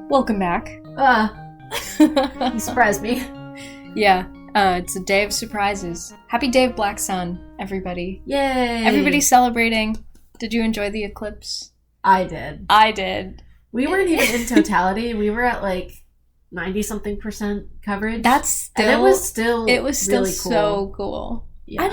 Welcome back. You surprised me. Yeah, it's a day of surprises. Happy Day of Black Sun, everybody. Yay! Everybody's celebrating. Did you enjoy the eclipse? I did. I did. We weren't even in totality. We were at like 90-something% coverage. That's still... And it was still really cool. So cool. Yeah.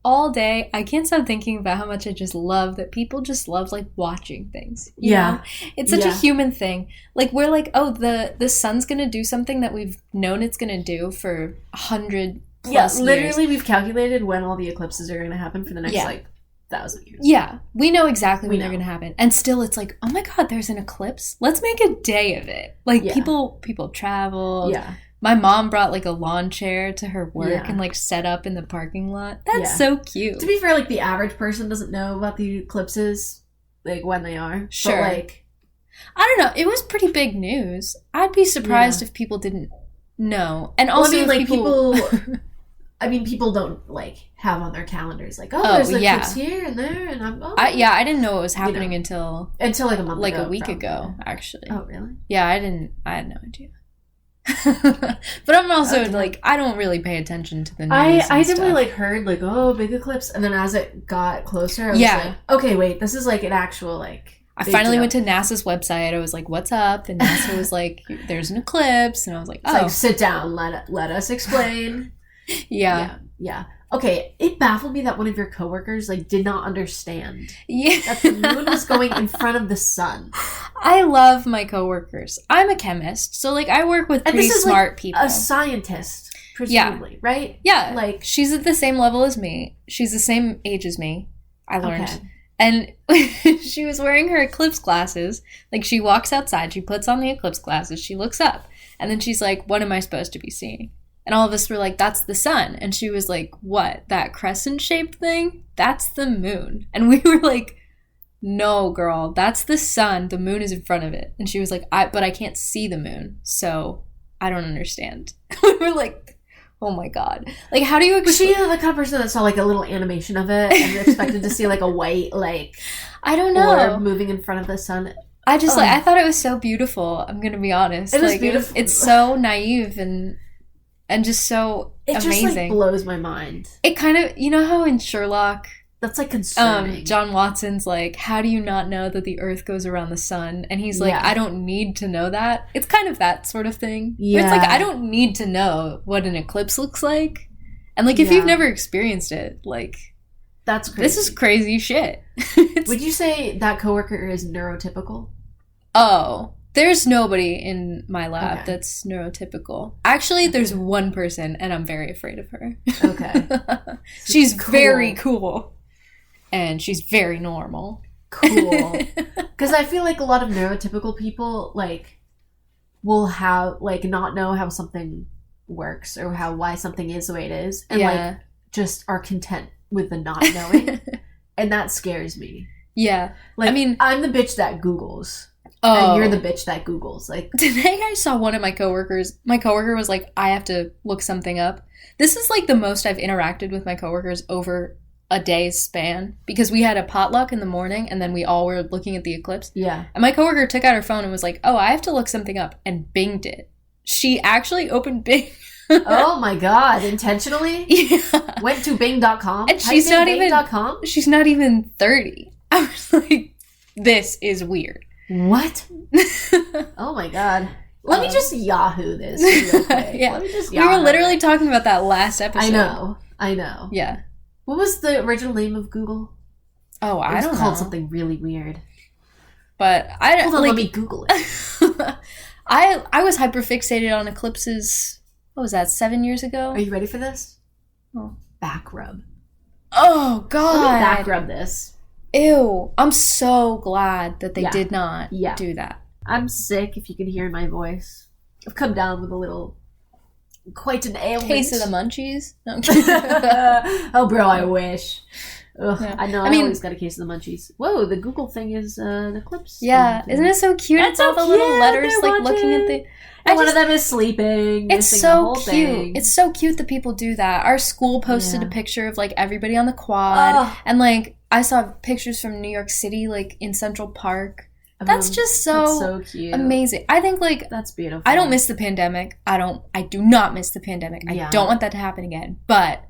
All day, I can't stop thinking about how much I just love that people just love, like, watching things. You know? It's such a human thing. Like, we're like, oh, the sun's gonna do something that we've known it's gonna do for 100 plus years. Literally, we've calculated when all the eclipses are gonna happen for the next, 1,000 years. Yeah, we know exactly when they're gonna happen. And still, it's like, oh my god, there's an eclipse? Let's make a day of it. Like, people travel. Yeah. My mom brought, like, a lawn chair to her work and, like, set up in the parking lot. That's so cute. To be fair, like, the average person doesn't know about the eclipses, like, when they are. Sure. But, like... I don't know. It was pretty big news. I'd be surprised if people didn't know. And also, people... people don't, like, have on their calendars, like, there's an eclipse here and there, and I didn't know it was happening until, like, a month ago. Like, a week ago, actually. Oh, really? Yeah, I had no idea. But I'm also like, I don't really pay attention to the news. I definitely like heard like, oh, big eclipse, and then as it got closer, I was like, okay, wait, this is like an actual like. I finally went to NASA's website. I was like, what's up? And NASA was like, there's an eclipse, and I was like, oh, it's like, sit down, let us explain. Yeah. Okay, it baffled me that one of your coworkers like did not understand that the moon was going in front of the sun. I love my coworkers. I'm a chemist, so like I work with pretty smart people. A scientist, presumably, right? Yeah, like she's at the same level as me. She's the same age as me. I learned, and she was wearing her eclipse glasses. Like she walks outside, she puts on the eclipse glasses, she looks up, and then she's like, "What am I supposed to be seeing?" And all of us were like, that's the sun. And she was like, what? That crescent-shaped thing? That's the moon. And we were like, no, girl, that's the sun. The moon is in front of it. And she was like, but I can't see the moon, so I don't understand. We were like, oh my god. Like, how do you... Was she the kind of person that saw, like, a little animation of it and expected to see, like, a white, like... I don't know. Orb moving in front of the sun? I just, I thought it was so beautiful. I'm gonna be honest. It was beautiful. It's so naive and just so amazing. It just, like, blows my mind. It kind of... You know how in Sherlock... That's, like, concerning. John Watson's like, how do you not know that the Earth goes around the sun? And he's like, I don't need to know that. It's kind of that sort of thing. Yeah. It's like, I don't need to know what an eclipse looks like. And, like, if you've never experienced it, like... That's crazy. This is crazy shit. Would you say that coworker is neurotypical? Oh... There's nobody in my lab that's neurotypical. Actually, there's one person, and I'm very afraid of her. Okay. She's very cool. And she's very normal. Cool. Because I feel like a lot of neurotypical people, like, will have, like, not know how something works or why something is the way it is. And, like, just are content with the not knowing. And that scares me. Yeah. Like, I mean, I'm the bitch that Googles. Oh. And you're the bitch that Googles. Like, today I saw one of my coworkers. My coworker was like, I have to look something up. This is like the most I've interacted with my coworkers over a day's span, because we had a potluck in the morning and then we all were looking at the eclipse. Yeah. And my coworker took out her phone and was like, oh, I have to look something up, and Binged it. She actually opened Bing. Oh my god, intentionally? Yeah. Went to Bing.com. And she's not even 30. I was like, this is weird. What? Oh my god. Let me just Yahoo this real quick. Yeah. Let me just Yahoo. We were literally talking about that last episode. I know. Yeah. What was the original name of Google? Oh, I don't know. It was called something really weird. But I don't... Hold on, let me Google it. I was hyperfixated on eclipses, what was that, 7 years ago? Are you ready for this? Oh. Back rub. Oh, God. Let me back rub this. Ew. I'm so glad that they did not do that. I'm sick, if you can hear my voice. I've come down with a little... Quite an ailment. Case of the munchies? No. Oh, bro, I wish. Ugh, yeah. I know, I always got a case of the munchies. Whoa, the Google thing is an eclipse. Yeah, isn't it so cute? It's all the little letters, like, looking at the... And one of them is sleeping. It's so cute. It's so cute that people do that. Our school posted a picture of, like, everybody on the quad. And, like, I saw pictures from New York City, like, in Central Park. That's just so cute. Amazing. I think, like... That's beautiful. I don't miss the pandemic. I do not miss the pandemic. Yeah. I don't want that to happen again. But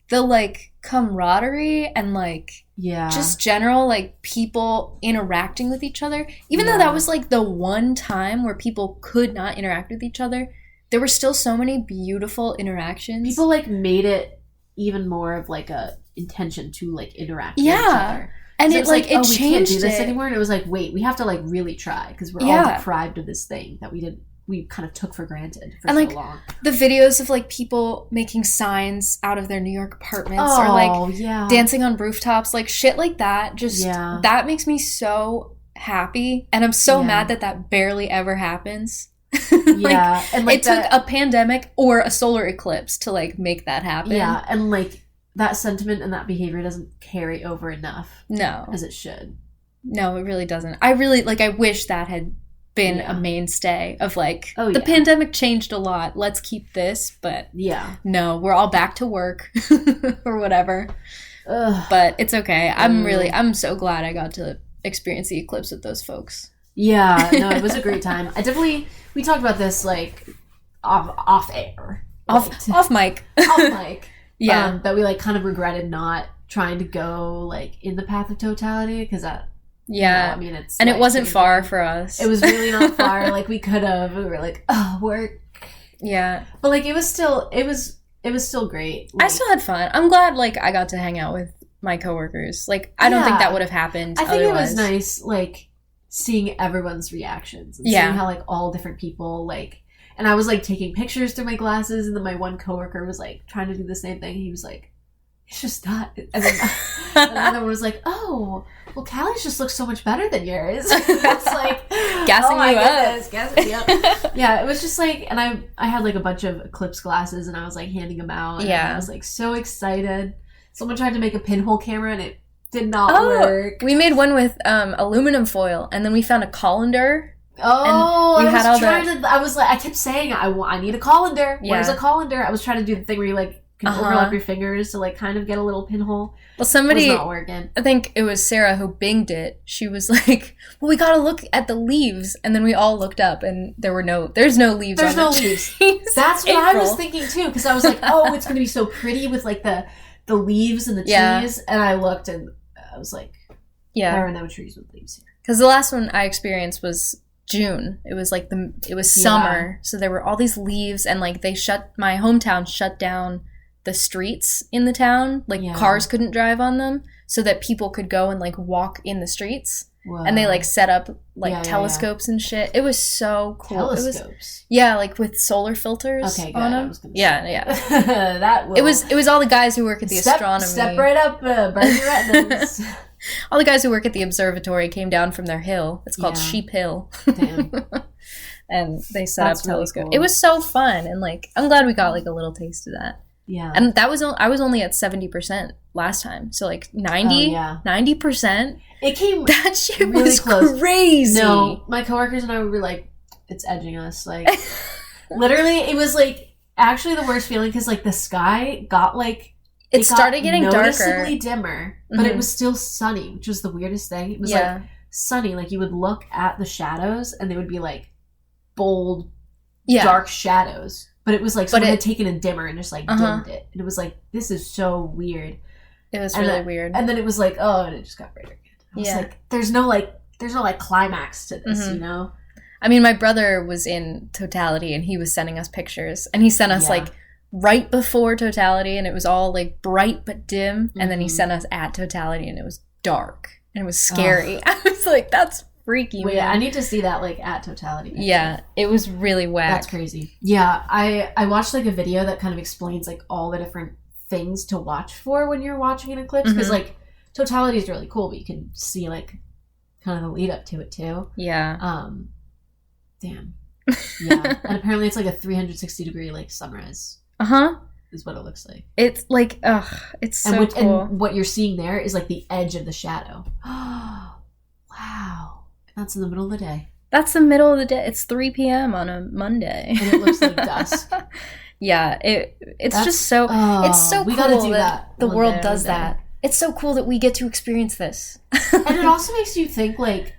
the, like, camaraderie and, like... Yeah. Just general, like, people interacting with each other. Even though that was, like, the one time where people could not interact with each other, there were still so many beautiful interactions. People, like, made it even more of, like, a intention to, like, interact with each other. And it was like, it changed. We can't do this anymore. And it was like, wait, we have to, like, really try because we're all deprived of this thing that we kind of took for granted for so long. The videos of, like, people making signs out of their New York apartments or, like, dancing on rooftops, like, shit like that. Just, that makes me so happy. And I'm so mad that barely ever happens. Like, and, like, it took a pandemic or a solar eclipse to, like, make that happen. Yeah, and, like, that sentiment and that behavior doesn't carry over enough. No. As it should. No, it really doesn't. I really, like, I wish that had been a mainstay of, like, the pandemic changed a lot. Let's keep this, but no, we're all back to work or whatever. Ugh. But it's okay. I'm so glad I got to experience the eclipse with those folks. Yeah, no, it was a great time. We talked about this, like, off air. Off mic. Off mic. Yeah. That we, like, kind of regretted not trying to go, like, in the path of totality, because that... Yeah. I mean, it's... And like, it wasn't far for us. It was really not far. Like, we could have. We were like, oh, work. Yeah. But, like, it was still great. Like, I still had fun. I'm glad, like, I got to hang out with my coworkers. Like, I don't think that would have happened I think otherwise. It was nice, like, seeing everyone's reactions. And seeing how, like, all different people, like... And I was, like, taking pictures through my glasses, and then my one coworker was, like, trying to do the same thing. He was like, it's just not... And then another one was like, oh, well, Callie's just looks so much better than yours. It's like... Gassing you up. Gassing me up. Yeah, it was just, like... And I had, like, a bunch of eclipse glasses, and I was, like, handing them out. And I was, like, so excited. Someone tried to make a pinhole camera, and it did not work. We made one with aluminum foil, and then we found a colander... Oh, I was like, I kept saying, I need a colander. Yeah. Where's a colander? I was trying to do the thing where you, like, can overlap your fingers to, like, kind of get a little pinhole. Well, somebody, it was not working. I think it was Sarah who binged it. She was like, well, we gotta look at the leaves. And then we all looked up and there's no leaves. There's no leaves. That's what I was thinking too. Because I was like, oh, it's gonna be so pretty with, like, the leaves and the trees. And I looked and I was like, there are no trees with leaves here. Because the last one I experienced was June. It was like summer, so there were all these leaves, and, like, my hometown shut down the streets in the town, like cars couldn't drive on them, so that people could go and, like, walk in the streets. Whoa. And they, like, set up, like, telescopes and shit. It was so cool. Telescopes? Like, with solar filters on them. That will... It was all the guys who work at the astronomy. Step right up, burn your retinas. All the guys who work at the observatory came down from their hill. It's called Sheep Hill. Damn. And they set up telescopes. Really cool. It was so fun, and, like, I'm glad we got, like, a little taste of that. Yeah. And I was only at 70% last time. So, like, 90%. It came that shit really was close. Crazy. No, my coworkers and I were like, it's edging us. Like, literally, it was, like, actually the worst feeling because, like, the sky got, like, it started getting noticeably dimmer, but it was still sunny, which was the weirdest thing. It was like sunny. Like, you would look at the shadows, and they would be, like, bold, dark shadows. But it was like someone had taken a dimmer and just, like, dimmed it. And it was like, this is so weird. It was really weird. And then it was like, oh, and it just got brighter again. I was like, there's no climax to this, you know? I mean, my brother was in Totality, and he was sending us pictures, and he sent us like right before Totality, and it was all like bright but dim, and then he sent us at Totality, and it was dark, and it was scary. I was like, that's freaky. Wait, I need to see that like at Totality. Actually. Yeah, it was really whack. That's crazy. Yeah, I watched like a video that kind of explains like all the different things to watch for when you're watching an eclipse, because like Totality is really cool, but you can see like kind of the lead up to it too. Yeah. Damn. Yeah. And apparently it's like a 360 degree like sunrise. Is what it looks like. It's like, it's so cool. And what you're seeing there is like the edge of the shadow. Wow. That's in the middle of the day. That's the middle of the day. It's 3 p.m. on a Monday. And it looks like dusk. Yeah. It's just so, it's so we cool gotta do that the world does that. it's so cool that we get to experience this. And it also makes you think, like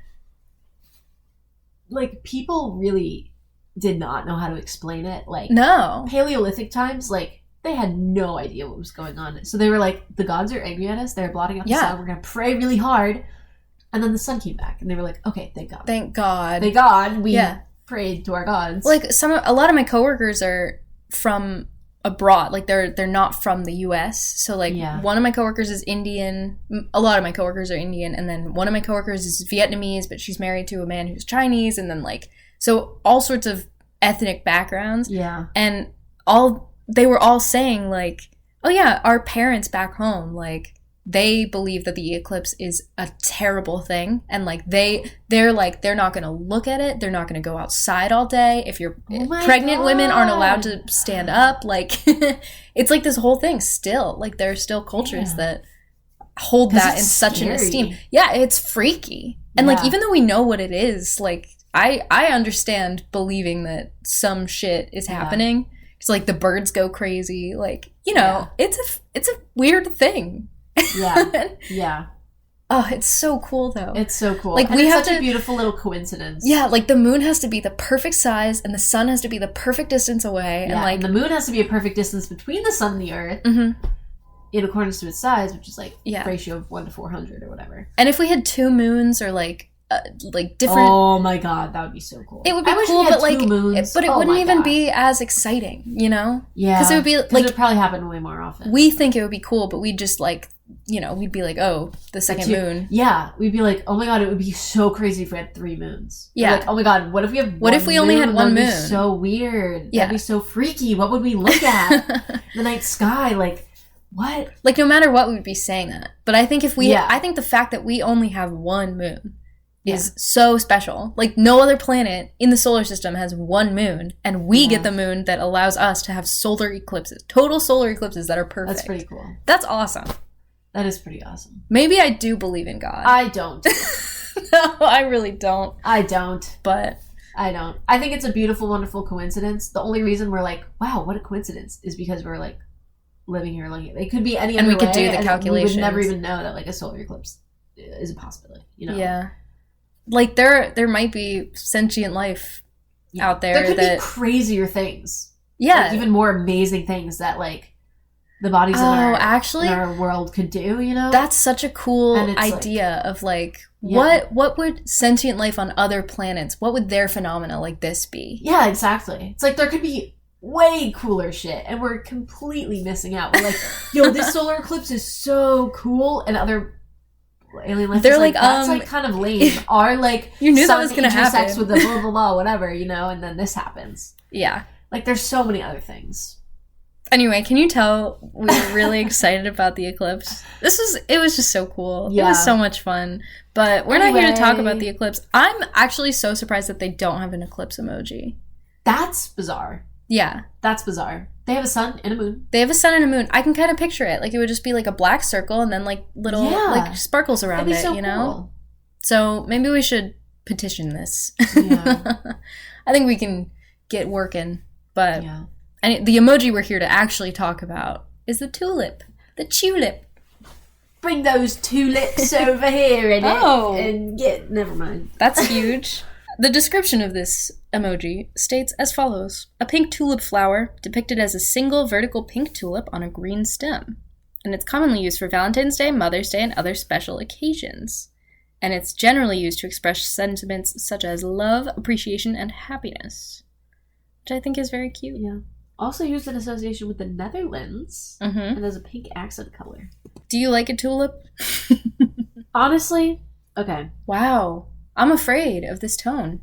people really did not know how to explain it. Like, no. Paleolithic times, like, they had no idea what was going on. So they were like, the gods are angry at us. They're blotting out the sun. We're going to pray really hard. And then the sun came back. And they were like, okay, thank God. Thank God. Thank God we prayed to our gods. Like, a lot of my coworkers are from abroad. Like, they're not from the U.S. So, like, one of my coworkers is Indian. A lot of my coworkers are Indian. And then one of my coworkers is Vietnamese, but she's married to a man who's Chinese. And then, like, so all sorts of ethnic backgrounds. Yeah. And they were all saying, like, oh yeah, our parents back home, like, they believe that the eclipse is a terrible thing, and like they're not gonna look at it, they're not gonna go outside all day. If you're pregnant, women aren't allowed to stand up. Like, it's like this whole thing still, like, there are still cultures that hold that in such an esteem. Yeah, it's freaky. And like, even though we know what it is, like, I understand believing that some shit is happening. So, like, the birds go crazy. Like, you know, it's a weird thing. Yeah. Yeah. Oh, it's so cool, though. It's so cool. Like, and we have such a beautiful little coincidence. Yeah, like, the moon has to be the perfect size, and the sun has to be the perfect distance away. Yeah, and, like, and the moon has to be a perfect distance between the sun and the earth. In accordance to its size, which is, like, ratio of 1 to 400 or whatever. And if we had 2 moons or, like different... Oh my god, that would be so cool. It would be cool, but like, but it wouldn't even be as exciting, you know? Yeah. Because it would be like... it would probably happen way more often. We think it would be cool, but we just, like, you know, we'd be like, oh, the second moon. Yeah. We'd be like, oh my god, it would be so crazy if we had 3 moons. Yeah. Like, oh my god, what if we have What if we only had 1 moon? That'd be so weird. Yeah. That'd be so freaky. What would we look at? The night sky, like... What? Like, no matter what, we would be saying that. But I think I think the fact that we only have 1 moon is so special. Like, no other planet in the solar system has 1 moon, and we get the moon that allows us to have solar eclipses. Total solar eclipses that are perfect. That's pretty cool. That's awesome. That is pretty awesome. Maybe I do believe in God. I don't. No, I really don't. I don't. But... I don't. I think it's a beautiful, wonderful coincidence. The only reason we're like, wow, what a coincidence, is because we're, like, living here looking at it. It could be any other way. And we could do the calculations. We would never even know that, like, a solar eclipse is a possibility, you know? Yeah. Like, there might be sentient life out there. There could be crazier things. Yeah. Like, even more amazing things that, like, the bodies in our world could do, you know? That's such a cool idea of, like, what would sentient life on other planets, what would their phenomena like this be? Yeah, exactly. It's like, there could be way cooler shit, and we're completely missing out. We're like, yo, this solar eclipse is so cool, and other alien life is like, that's like kind of lame. Our like, you knew that was gonna happen with the blah blah blah whatever, you know, and then this happens. Yeah, like, there's so many other things. Anyway, can you tell we were really excited about the eclipse? It was just so cool. Yeah. It was so much fun. But we're not here to talk about the eclipse. I'm actually so surprised that they don't have an eclipse emoji. That's bizarre. Yeah. That's bizarre. They have a sun and a moon. They have a sun and a moon. I can kind of picture it. Like, it would just be like a black circle and then like little like sparkles around it, you know? Cool. So maybe we should petition this. Yeah. I think we can get working. But and the emoji we're here to actually talk about is the tulip. The tulip. Bring those tulips over here and never mind. That's huge. The description of this emoji states as follows. A pink tulip flower depicted as a single vertical pink tulip on a green stem. And it's commonly used for Valentine's Day, Mother's Day, and other special occasions. And it's generally used to express sentiments such as love, appreciation, and happiness. Which I think is very cute. Yeah. Also used in association with the Netherlands. And as a pink accent color. Do you like a tulip? Honestly, okay. Wow. I'm afraid of this tone.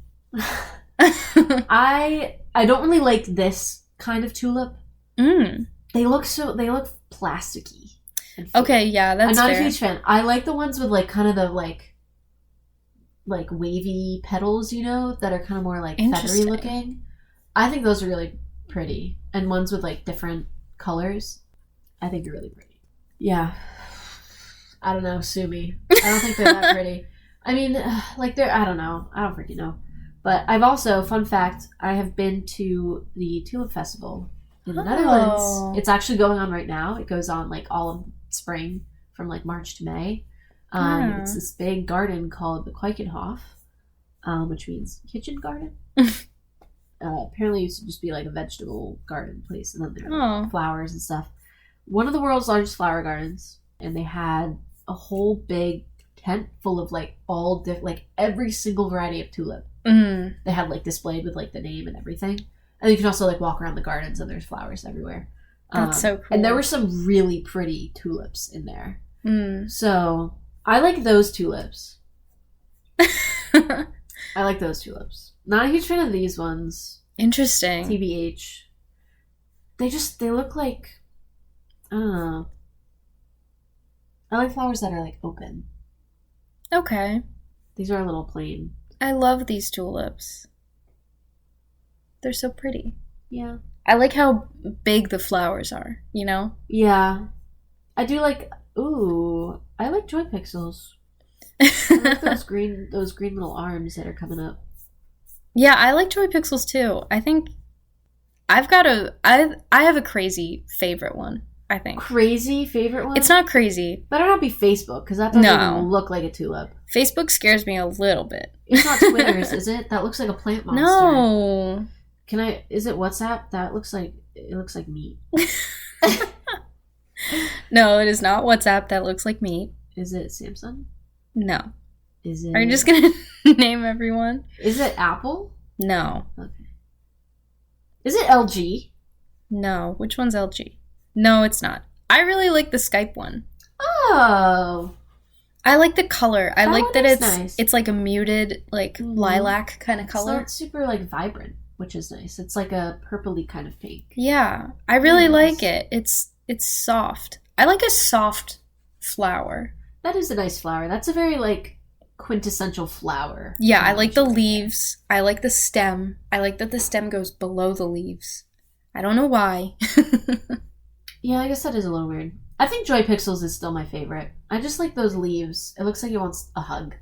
I don't really like this kind of tulip. They look plasticky. Okay, yeah, that's fair. I'm not a huge fan. I like the ones with like kind of the like wavy petals, you know, that are kind of more like feathery looking. I think those are really pretty. And ones with like different colors, I think are really pretty. Yeah. I don't know, sue me. I don't think they're that pretty. I mean, like, I don't know. I don't freaking know. But I've also, fun fact, I have been to the Tulip Festival in the Netherlands. It's actually going on right now. It goes on, like, all of spring from like March to May. It's this big garden called the Keukenhof, which means kitchen garden. Apparently it used to just be like a vegetable garden place, and then there are like flowers and stuff. One of the world's largest flower gardens, and they had a whole big tent full of like like every single variety of tulip. They had like displayed with like the name and everything, and you can also like walk around the gardens and there's flowers everywhere. That's so cool. And there were some really pretty tulips in there. So I like those tulips. I like those tulips. Not a huge fan of these ones. Interesting. TBH. They look like, I don't know. I like flowers that are like open. Okay. These are a little plain. I love these tulips. They're so pretty. Yeah. I like how big the flowers are, you know? Yeah. I do like, I like joy pixels. I like those green little arms that are coming up. Yeah, I like joy pixels too. I think I have a crazy favorite one, I think. Crazy favorite one? It's not crazy. Better not be Facebook, because that doesn't even look like a tulip. Facebook scares me a little bit. It's not Twitter's, is it? That looks like a plant monster. No. Is it WhatsApp? It looks like meat. No, it is not WhatsApp. That looks like meat. Is it Samsung? No. Is it? Are you just gonna name everyone? Is it Apple? No. Okay. Is it LG? No. Which one's LG? No, it's not. I really like the Skype one. Oh. I like the color. I like that nice. It's like a muted, like lilac kind of color. It's not super like vibrant, which is nice. It's like a purpley kind of pink. Yeah, I really like it. It's soft. I like a soft flower. That is a nice flower. That's a very like quintessential flower. Yeah, I like the leaves. I like the stem. I like that the stem goes below the leaves. I don't know why. Yeah, I guess that is a little weird. I think Joy Pixels is still my favorite. I just like those leaves. It looks like it wants a hug.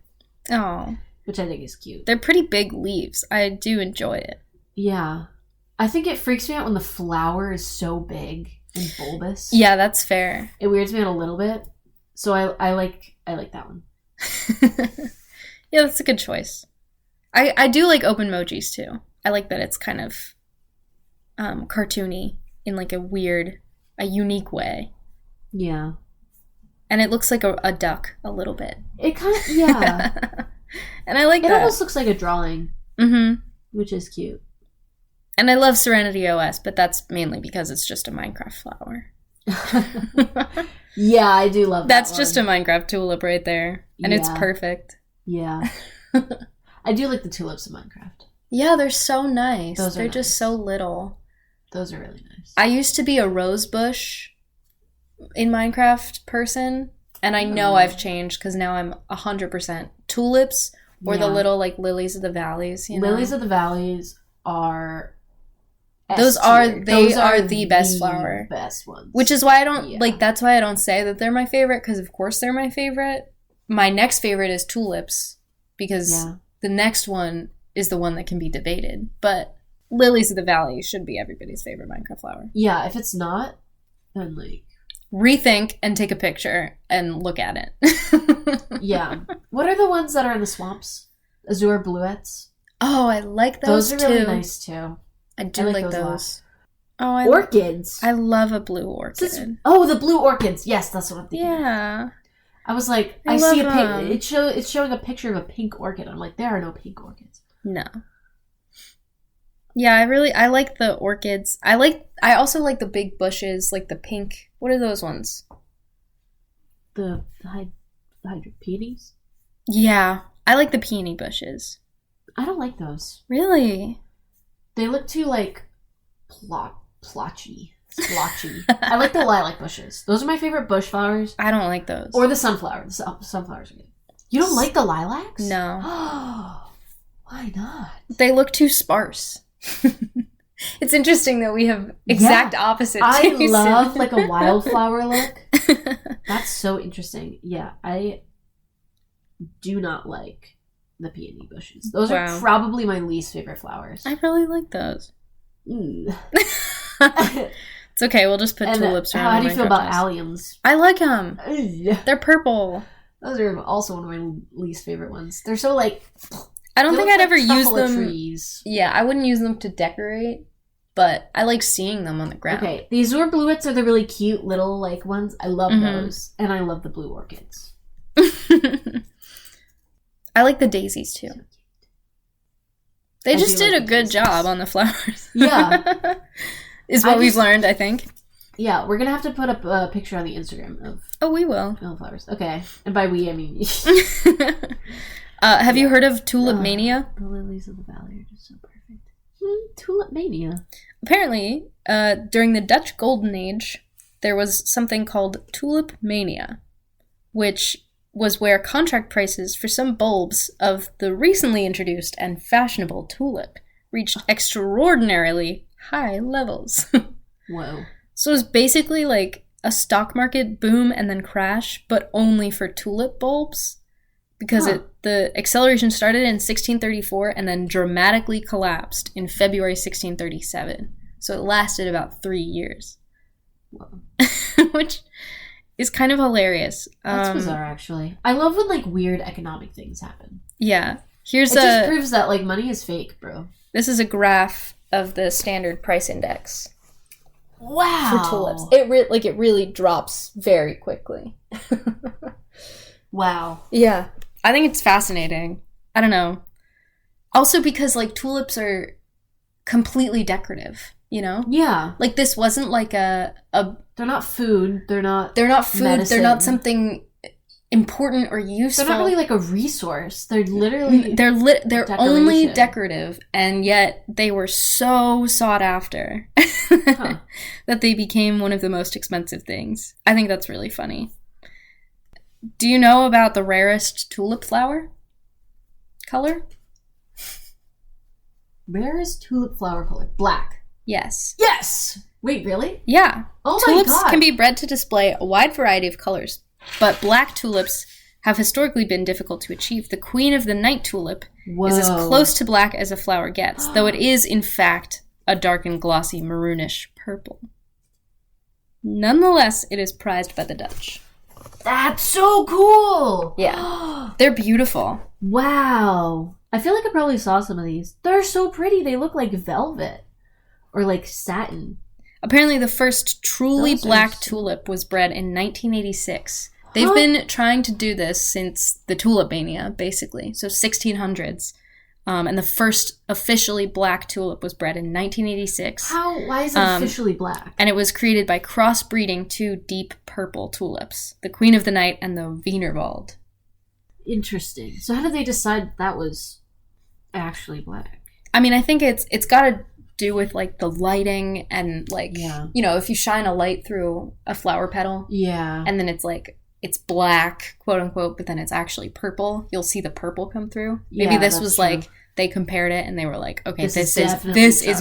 Oh. Which I think is cute. They're pretty big leaves. I do enjoy it. Yeah. I think it freaks me out when the flower is so big and bulbous. Yeah, that's fair. It weirds me out a little bit. So I like that one. Yeah, that's a good choice. I do like open emojis too. I like that it's kind of cartoony in like a unique way. Yeah. And it looks like a duck a little bit. It kind of, yeah. And I like that. It almost looks like a drawing. Mm-hmm. Which is cute. And I love Serenity OS, but that's mainly because it's just a Minecraft flower. Yeah, I do love that. That's just a Minecraft tulip right there. And it's perfect. Yeah. I do like the tulips in Minecraft. Yeah, they're so nice. They're nice. Just so little. Those are really nice. I used to be a rose bush in Minecraft person, and I know I've changed because now I'm 100% tulips or the little like lilies of the valleys. You know? Lilies of the valleys are those are the best flower, best ones. Which is why I don't like. That's why I don't say that they're my favorite, because of course they're my favorite. My next favorite is tulips, because the next one is the one that can be debated. But lilies of the valley should be everybody's favorite Minecraft flower. Yeah, if it's not, then like rethink and take a picture and look at it. Yeah. What are the ones that are in the swamps? Azure bluets. Oh, I like those too. Those are really nice too. I do like those. Oh, orchids. I love a blue orchid. The blue orchids. Yes, that's what I'm thinking. Yeah. I was like, I see a pink. It's showing a picture of a pink orchid. I'm like, there are no pink orchids. No. Yeah, I like the orchids. I also like the big bushes, like the pink. What are those ones? The peonies? Yeah, I like the peony bushes. I don't like those. Really? They look too like splotchy. I like the lilac bushes. Those are my favorite bush flowers. I don't like those. Or the sunflowers. The sunflowers are good. You don't like the lilacs? No. Why not? They look too sparse. It's interesting that we have exact opposite tastes. I love like a wildflower look. That's so interesting. Yeah, I do not like the peony bushes. Those are probably my least favorite flowers. I really like those. It's okay. We'll just put tulips around. How do you feel about alliums? I like them. They're purple. Those are also one of my least favorite ones. They're so like... I don't think I'd ever use them. Trees. Yeah, I wouldn't use them to decorate, but I like seeing them on the ground. Okay, the azure bluets are the really cute little like ones. I love those, and I love the blue orchids. I like the daisies too. They just did a good job on the flowers. Yeah, is what we've learned, I think. Yeah, we're gonna have to put up a picture on the Instagram of. Oh, we will. Flowers. Okay, and by we I mean. Have you heard of Tulip Mania? The lilies of the valley are just so perfect. Tulip Mania. Apparently, during the Dutch Golden Age, there was something called Tulip Mania, which was where contract prices for some bulbs of the recently introduced and fashionable tulip reached extraordinarily high levels. Whoa. So it was basically like a stock market boom and then crash, but only for tulip bulbs. Because the acceleration started in 1634 and then dramatically collapsed in February 1637. So it lasted about 3 years. Whoa. Which is kind of hilarious. That's bizarre, actually. I love when, like, weird economic things happen. Yeah. It just proves that, like, money is fake, bro. This is a graph of the standard price index. Wow. For tulips. It really drops very quickly. Wow. Yeah. I think it's fascinating. I don't know. Also because, like, tulips are completely decorative, you know? Yeah. Like, this wasn't like a... They're not food. They're not food. Medicine. They're not something important or useful. They're not really like a resource. They're literally... They're only decorative, and yet they were so sought after that they became one of the most expensive things. I think that's really funny. Do you know about the rarest tulip flower color? Rarest tulip flower color? Black. Yes. Yes! Wait, really? Yeah. Oh my god! Tulips can be bred to display a wide variety of colors, but black tulips have historically been difficult to achieve. The queen of the night tulip is as close to black as a flower gets, though it is, in fact, a dark and glossy maroonish purple. Nonetheless, it is prized by the Dutch. That's so cool! Yeah. They're beautiful. Wow. I feel like I probably saw some of these. They're so pretty. They look like velvet. Or like satin. Apparently the first truly black tulip was bred in 1986. They've been trying to do this since the Tulip Mania, basically. So 1600s. And the first officially black tulip was bred in 1986. Why is it officially black? And it was created by crossbreeding two deep purple tulips, the Queen of the Night and the Wienerwald. Interesting. So how did they decide that was actually black? I mean, I think it's got to do with like the lighting and like, you know, if you shine a light through a flower petal. Yeah. And then it's like, it's black, quote unquote, but then it's actually purple. You'll see the purple come through. Maybe this was true. Like, they compared it and they were like, okay, this is black. This is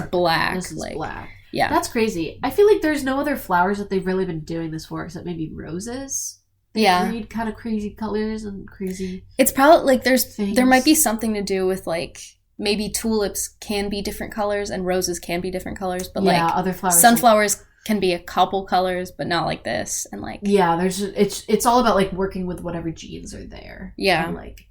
like, black. Yeah. That's crazy. I feel like there's no other flowers that they've really been doing this for except maybe roses. They breed kind of crazy colors and crazy. It's probably like there might be something to do with like maybe tulips can be different colors and roses can be different colors, but like other flowers, sunflowers can be a couple colors, but not like this. And like it's all about like working with whatever genes are there. Yeah, and like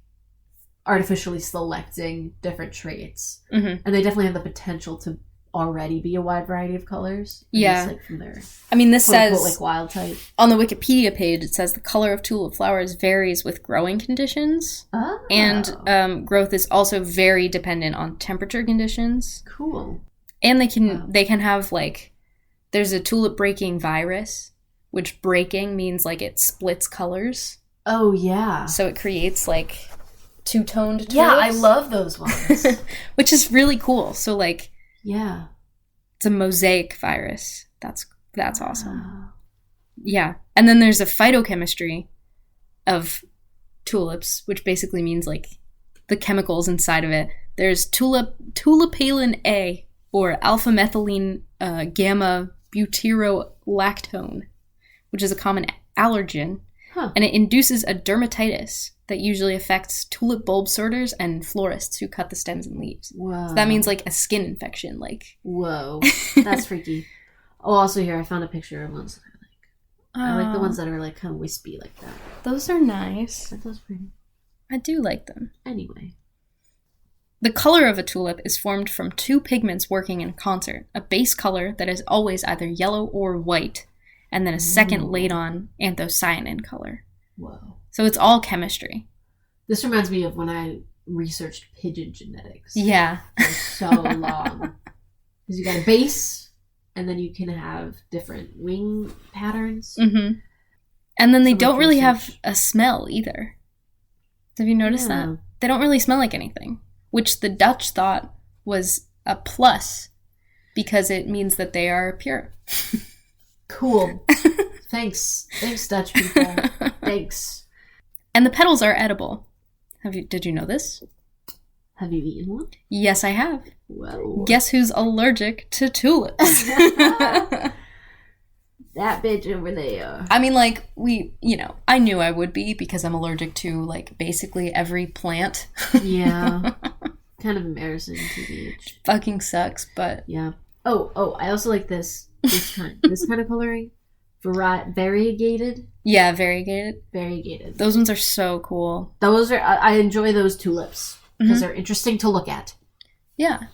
artificially selecting different traits, and they definitely have the potential to already be a wide variety of colors. Like from their, I mean, this says like wild type on the Wikipedia page. It says the color of tulip flowers varies with growing conditions, and growth is also very dependent on temperature conditions. Cool. And they can have like there's a tulip breaking virus, which breaking means like it splits colors. Oh yeah. So it creates like two-toned tulips. Yeah, I love those ones. Which is really cool. So like yeah. It's a mosaic virus. That's awesome. Yeah. And then there's a phytochemistry of tulips, which basically means like the chemicals inside of it. There's tulipalin A, or alpha-methylene gamma butyrolactone, which is a common allergen, and it induces a dermatitis that usually affects tulip bulb sorters and florists who cut the stems and leaves. Whoa. So that means like a skin infection. Like, whoa, that's freaky. Oh, also here, I found a picture of ones that I like. I like the ones that are, like, kind of wispy like that. Those are nice. Aren't those pretty? I do like them. Anyway. The color of a tulip is formed from two pigments working in concert. A base color that is always either yellow or white, and then a second laid on anthocyanin color. Whoa. So it's all chemistry. This reminds me of when I researched pigeon genetics. Yeah. For so long. Because you got a base, and then you can have different wing patterns. Mm-hmm. And then they don't really have a smell either. Have you noticed that? They don't really smell like anything. Which the Dutch thought was a plus because it means that they are pure. Cool. Thanks. Thanks, Dutch people. Thanks. And the petals are edible. Did you know this? Have you eaten one? Yes, I have. Whoa. Guess who's allergic to tulips? That bitch over there. I mean, like, I knew I would be because I'm allergic to, like, basically every plant. Yeah. Kind of embarrassing to be. Fucking sucks, but... Yeah. Oh, I also like this kind of coloring. Variegated. Yeah, variegated. Variegated. Those ones are so cool. I enjoy those tulips because they're interesting to look at. Yeah.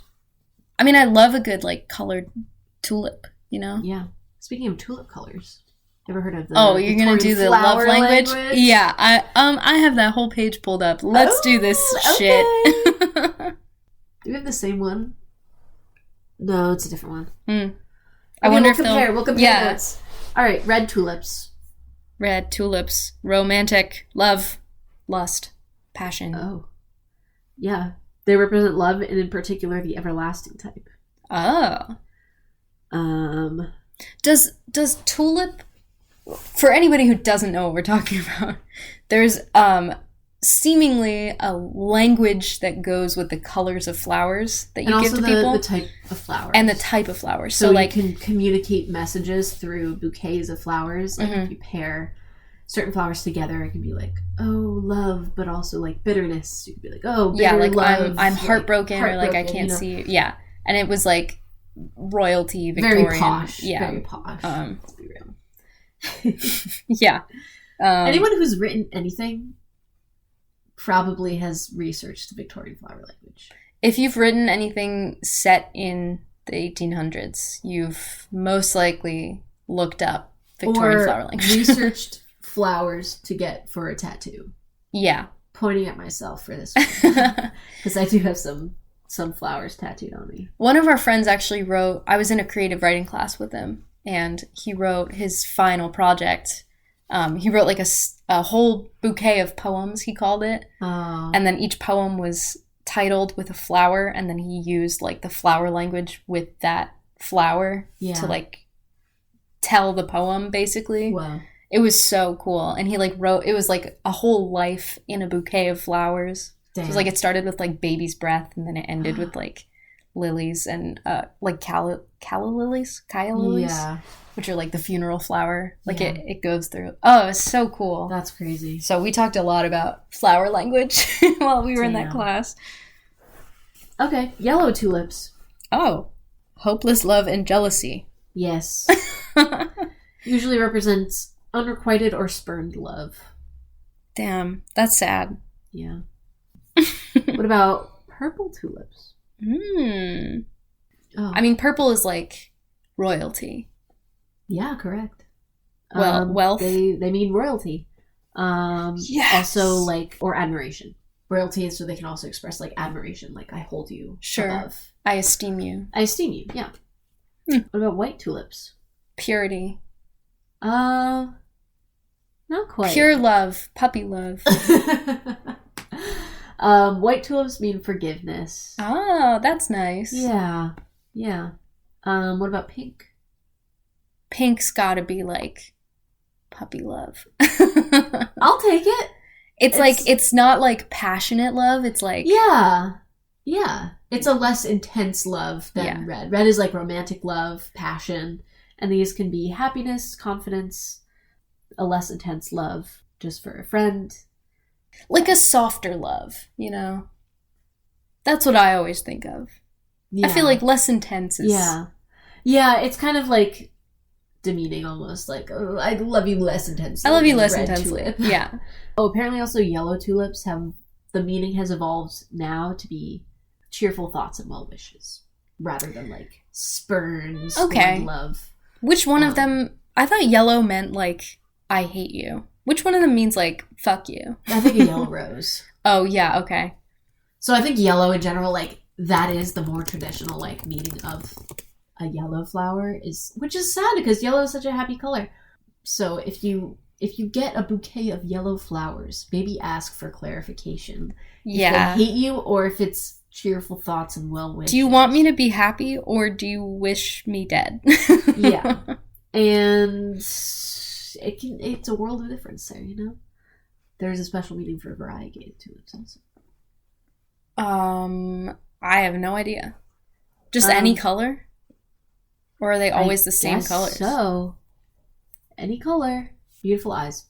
I mean, I love a good, like, colored tulip, you know? Yeah. Speaking of tulip colors, ever heard of the you're gonna do the love language? Yeah, I have that whole page pulled up. Let's do this shit. Do we have the same one? No, it's a different one. Okay, I wonder if we'll compare those. All right, red tulips. Red tulips, romantic, love, lust, passion. Oh, yeah, they represent love, and in particular, the everlasting type. Oh. Does tulip, for anybody who doesn't know what we're talking about, there's seemingly a language that goes with the colors of flowers that you give to people. And the type of flowers. And the type of flowers. So like, you can communicate messages through bouquets of flowers. Like if you pair certain flowers together, it can be like, oh, love, but also like bitterness. You could be like, oh, bitter, yeah, like love. I'm heartbroken, or like I can't see you. Yeah. And it was like royalty, Victorian. Very posh. Yeah. Very posh. Let's be real. Yeah. Anyone who's written anything probably has researched the Victorian flower language. If you've written anything set in the 1800s, you've most liklikely looked up Victorian flower language. Researched flowers to get for a tattoo. Yeah. Pointing at myself for this one. Because I do have some flowers tattooed on me. One of our friends actually wrote, I was in a creative writing class with him, and he wrote his final project. He wrote like a whole bouquet of poems, he called it. Oh. And then each poem was titled with a flower, and then he used like the flower language with that flower to like tell the poem, basically. Wow. It was so cool. And he like wrote, it was like a whole life in a bouquet of flowers. Damn. It was like, it started with like baby's breath, and then it ended with like lilies and like calla lilies, yeah, which are like the funeral flower. Like it goes through. Oh, it's so cool. That's crazy. So we talked a lot about flower language while we were in that class. Okay, yellow tulips. Oh, hopeless love and jealousy. Yes. Usually represents unrequited or spurned love. Damn, that's sad. Yeah. What about purple tulips? Oh. I mean, purple is like royalty. Yeah, correct. Well, wealth. They mean royalty. Yes. Also, like, or admiration. Royalty is so they can also express like admiration, like I hold you above. I esteem you. I esteem you. Yeah. What about white tulips? Purity. Not quite. Pure love, puppy love. White tulips mean forgiveness. Oh, that's nice. Yeah. Yeah. What about pink? Pink's gotta be like puppy love. I'll take it. It's like, it's not like passionate love. It's like... Yeah. Yeah. It's a less intense love than red. Red is like romantic love, passion. And these can be happiness, confidence, a less intense love just for a friend. Like a softer love, you know? That's what I always think of. Yeah. I feel like less intense is... Yeah. Yeah, it's kind of like demeaning almost. Like, oh, I love you less intensely. I love you less intensely. Tulip. Yeah. Oh, apparently also yellow tulips the meaning has evolved now to be cheerful thoughts and well wishes rather than like spurns and love. Which one of them? I thought yellow meant like I hate you. Which one of them means like fuck you? I think a yellow rose. Oh yeah, okay. So I think yellow in general, like that is the more traditional like meaning of a yellow flower which is sad because yellow is such a happy color. So if you get a bouquet of yellow flowers, maybe ask for clarification. Yeah. If they hate you or if it's cheerful thoughts and well wishes. Do you want me to be happy or do you wish me dead? Yeah. And it's a world of difference there, you know? There's a special meaning for variegated tulips also. I have no idea. Just any color? Or are they always the same colors? So, any color. Beautiful eyes.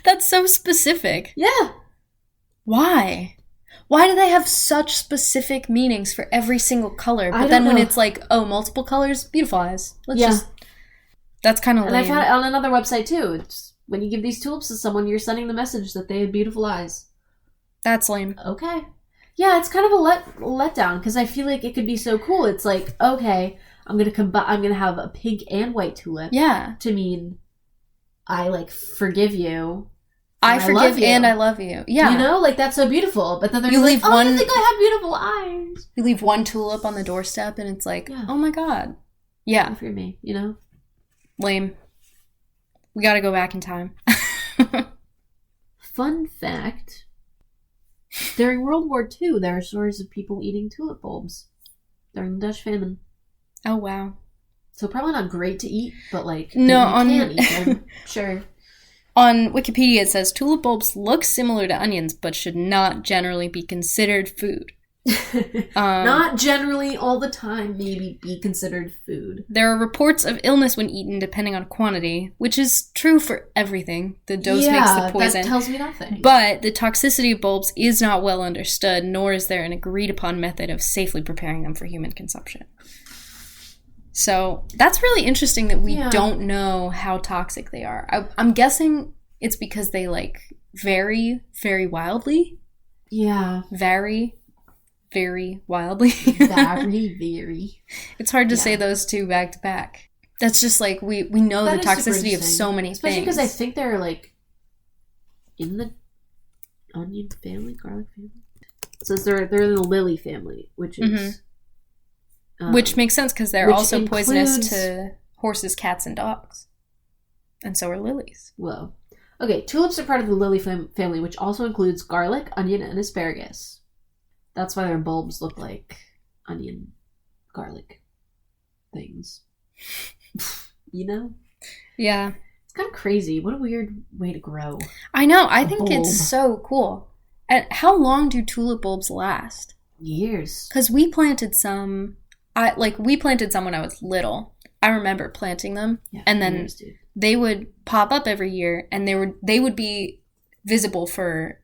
That's so specific. Yeah. Why? Why do they have such specific meanings for every single color? But then when it's like, oh, multiple colors, beautiful eyes. That's kind of lame. And I found it on another website too. It's when you give these tulips to someone, you're sending the message that they have beautiful eyes. That's lame. Okay. Yeah, it's kind of a letdown because I feel like it could be so cool. It's like, okay, I'm gonna have a pink and white tulip. Yeah. To mean I like forgive you. I forgive and I love you. Yeah. You know, like that's so beautiful. But then they're like, oh, you think I have beautiful eyes. You leave one tulip on the doorstep and it's like, oh my god. Yeah. For me, you know? Lame. We gotta go back in time. Fun fact. During World War II, there are stories of people eating tulip bulbs during the Dutch famine. Oh, wow. So probably not great to eat, but like, no, you can eat them. Sure. On Wikipedia, it says, tulip bulbs look similar to onions, but should not generally be considered food. Not generally, all the time, maybe be considered food. There are reports of illness when eaten depending on quantity, which is true for everything. The dose makes the poison. That tells me nothing. But the toxicity of bulbs is not well understood, nor is there an agreed upon method of safely preparing them for human consumption. So that's really interesting that we don't know how toxic they are. I'm guessing it's because they like vary very wildly. Yeah. Vary very wildly. very. It's hard to say those two back to back. That's just like we know the toxicity of so many things. Especially because I think they're like in the onion family, garlic family. It says they're in the lily family, which is which makes sense because they're also poisonous to horses, cats, and dogs. And so are lilies. Whoa. Okay, tulips are part of the lily family, which also includes garlic, onion, and asparagus. That's why their bulbs look like onion, garlic things. You know? Yeah. It's kind of crazy. What a weird way to grow. I know. I think it's so cool. And how long do tulip bulbs last? Years. Because we planted some... we planted some when I was little. I remember planting them. Yeah, and then they would pop up every year and they would be visible for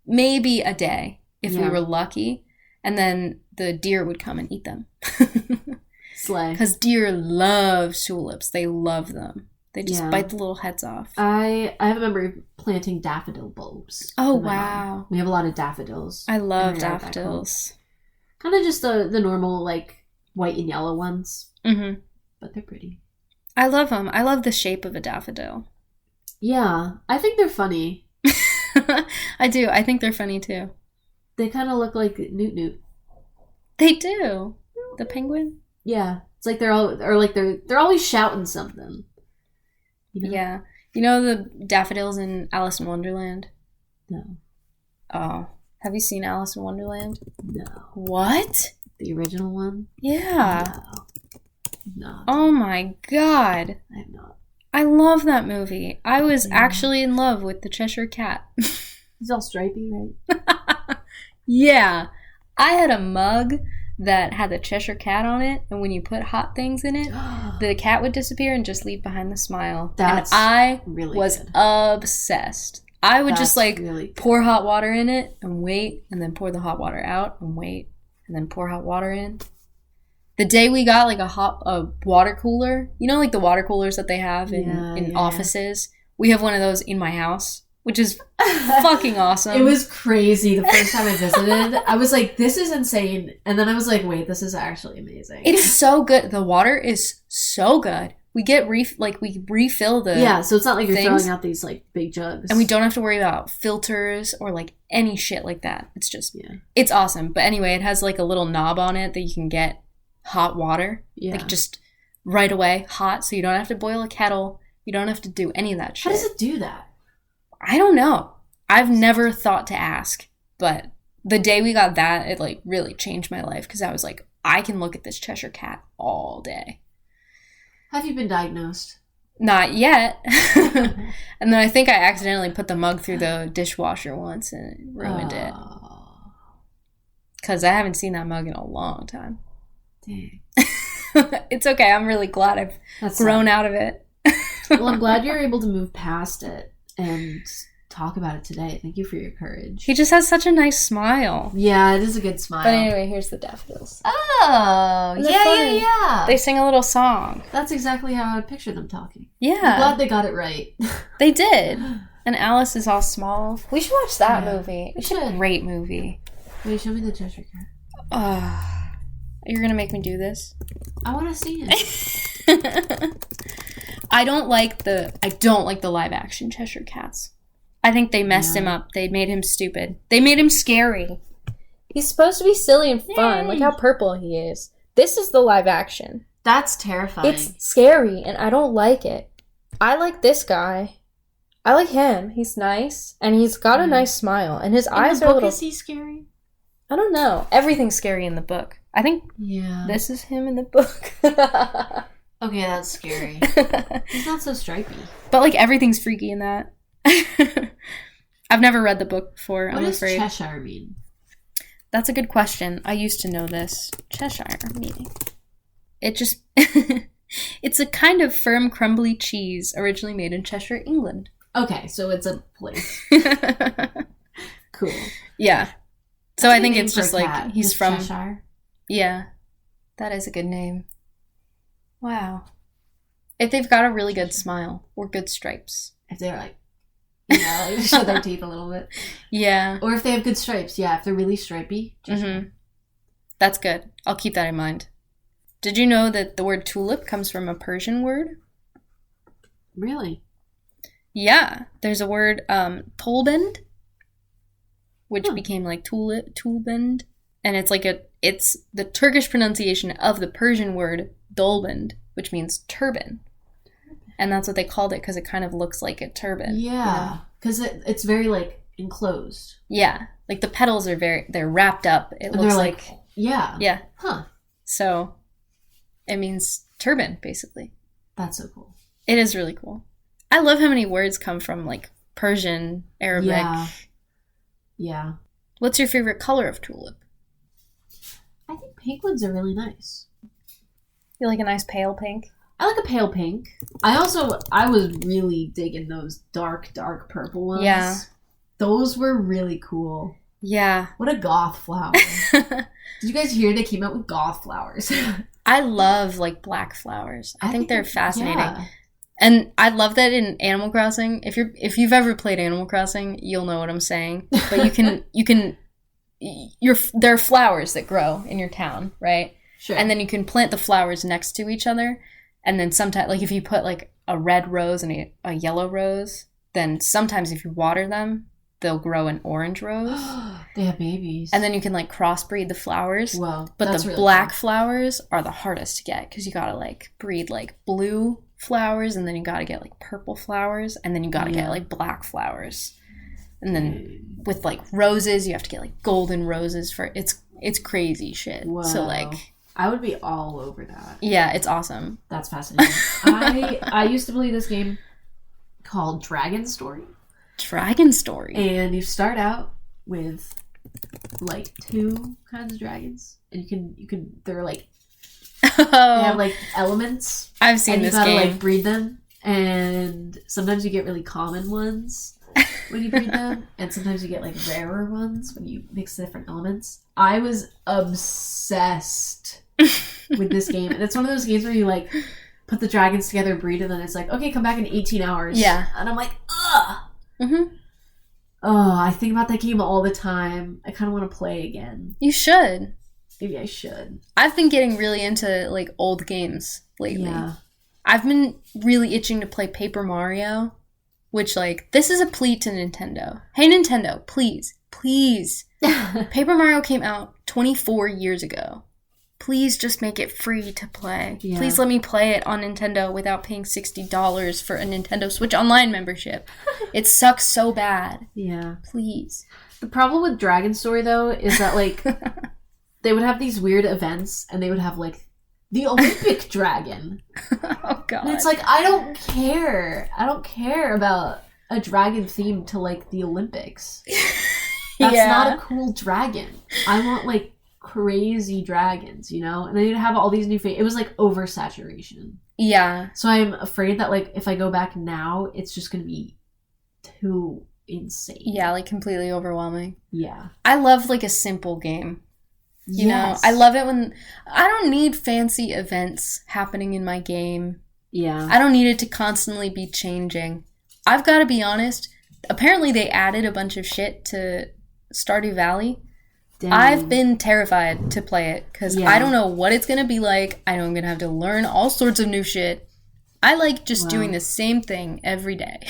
maybe a day. If we were lucky, and then the deer would come and eat them. Slay. Because deer love tulips. They love them. They just bite the little heads off. I have a memory of planting daffodil bulbs. Oh, wow. We have a lot of daffodils. I love daffodils. Kind of just the normal, like, white and yellow ones. Mm-hmm. But they're pretty. I love them. I love the shape of a daffodil. Yeah. I think they're funny. I do. I think they're funny, too. They kind of look like Newt Newt. They do. The penguin? Yeah. It's like they're always shouting something. You know? Yeah. You know the daffodils in Alice in Wonderland? No. Oh. Have you seen Alice in Wonderland? No. What? The original one? Yeah. No. Oh my god. I have not. I love that movie. I was actually in love with the Cheshire Cat. He's all stripy, right? Yeah. I had a mug that had the Cheshire Cat on it, and when you put hot things in it, the cat would disappear and just leave behind the smile. That's and I really was good. Obsessed. I would just like really pour hot water in it and wait, and then pour the hot water out and wait, and then pour hot water in. The day we got like a water cooler, you know, like the water coolers that they have in offices. We have one of those in my house, which is fucking awesome. It was crazy the first time I visited. I was like, this is insane. And then I was like, wait, this is actually amazing. It's so good. The water is so good. We get we refill the so it's not like you're throwing out these like big jugs. And we don't have to worry about filters or like any shit like that. It's just it's awesome. But anyway, it has like a little knob on it that you can get hot water. Like just right away, hot, so you don't have to boil a kettle. You don't have to do any of that shit. How does it do that? I don't know. I've never thought to ask, but the day we got that, it like really changed my life because I was like, I can look at this Cheshire Cat all day. Have you been diagnosed? Not yet. And then I think I accidentally put the mug through the dishwasher once and it ruined it. Because I haven't seen that mug in a long time. Dang. It's okay. I'm really glad I've grown out of it. Well, I'm glad you're able to move past it and talk about it today. Thank you for your courage. He just has such a nice smile. Yeah, it is a good smile. But anyway, here's the daffodils. Oh, yeah. They sing a little song. That's exactly how I would picture them talking. Yeah. I'm glad they got it right. They did. And Alice is all small. We should watch that movie. It's a great movie. Wait, show me the Cheshire Cat. You're going to make me do this? I want to see it. I don't like the live action Cheshire Cats. I think they messed him up. They made him stupid. They made him scary. He's supposed to be silly and fun. Look how purple he is. This is the live action. That's terrifying. It's scary, and I don't like it. I like this guy. I like him. He's nice, and he's got a nice smile, and his eyes are a little... Is he scary? I don't know. Everything's scary in the book. I think this is him in the book. Okay, that's scary. He's not so stripy. But, like, everything's freaky in that. I've never read the book before, I'm afraid. What does Cheshire mean? That's a good question. I used to know this. Cheshire meaning. It just... It's a kind of firm, crumbly cheese originally made in Cheshire, England. Okay, so it's a place. Cool. Yeah. So I think it's just like he's from Cheshire. Yeah. That is a good name. Wow. If they've got a really good smile or good stripes. If they're like, like show their teeth a little bit. Yeah. Or if they have good stripes. Yeah, if they're really stripy. Mm-hmm. That's good. I'll keep that in mind. Did you know that the word tulip comes from a Persian word? Really? Yeah. There's a word, tolbend, which became like tulbend. And it's like it's the Turkish pronunciation of the Persian word dolbend, which means turban. And that's what they called it because it kind of looks like a turban. Yeah. Because it's very like enclosed. Yeah. Like the petals are they're wrapped up. It looks like... Yeah. Yeah. Huh. So it means turban, basically. That's so cool. It is really cool. I love how many words come from like Persian, Arabic. Yeah. What's your favorite color of tulip? I think pink ones are really nice. You like a nice pale pink? I like a pale pink. I was really digging those dark purple ones. Yeah. Those were really cool. Yeah. What a goth flower. Did you guys hear they came out with goth flowers? I love like black flowers. I think they're fascinating. Yeah. And I love that in Animal Crossing. If you've ever played Animal Crossing, you'll know what I'm saying. But there are flowers that grow in your town, right? Sure. And then you can plant the flowers next to each other. And then sometimes, like if you put like a red rose and a yellow rose, then sometimes if you water them, they'll grow an orange rose. They have babies. And then you can like crossbreed the flowers. Wow. But the really black flowers are the hardest to get because you gotta like breed like blue flowers and then you gotta get like purple flowers and then you gotta get like black flowers. And then with like roses, you have to get like golden roses for it's crazy shit. Wow. So like I would be all over that. Yeah, it's awesome. That's fascinating. I used to play this game called Dragon Story. Dragon Story. And you start out with like 2 kinds of dragons. And you can they're like they have like elements. I've seen this game. And you gotta like breed them. And sometimes you get really common ones when you breed them. And sometimes you get like rarer ones when you mix the different elements. I was obsessed with this game. And it's one of those games where you, like, put the dragons together, breed, and then it's like, okay, come back in 18 hours. Yeah. And I'm like, ugh. Mm-hmm. Oh, I think about that game all the time. I kind of want to play again. You should. Maybe I should. I've been getting really into, like, old games lately. Yeah. I've been really itching to play Paper Mario, which, like, this is a plea to Nintendo. Hey, Nintendo, please, please. Paper Mario came out 24 years ago. Please just make it free to play. Yeah. Please let me play it on Nintendo without paying $60 for a Nintendo Switch Online membership. It sucks so bad. Yeah. Please. The problem with Dragon Story, though, is that, like, they would have these weird events, and they would have, like, the Olympic dragon. Oh, God. And it's like, I don't care. I don't care about a dragon themed to, like, the Olympics. That's not a cool dragon. I want, like, crazy dragons, you know? And then you'd have all these new it was like oversaturation. Yeah. So I'm afraid that, like, if I go back now, it's just gonna be too insane. Yeah, like completely overwhelming. Yeah. I love, like, a simple game. You know, I love it when I don't need fancy events happening in my game. Yeah. I don't need it to constantly be changing. I've got to be honest. Apparently they added a bunch of shit to Stardew Valley. Dang. I've been terrified to play it because I don't know what it's going to be like. I know I'm going to have to learn all sorts of new shit. I like just doing the same thing every day.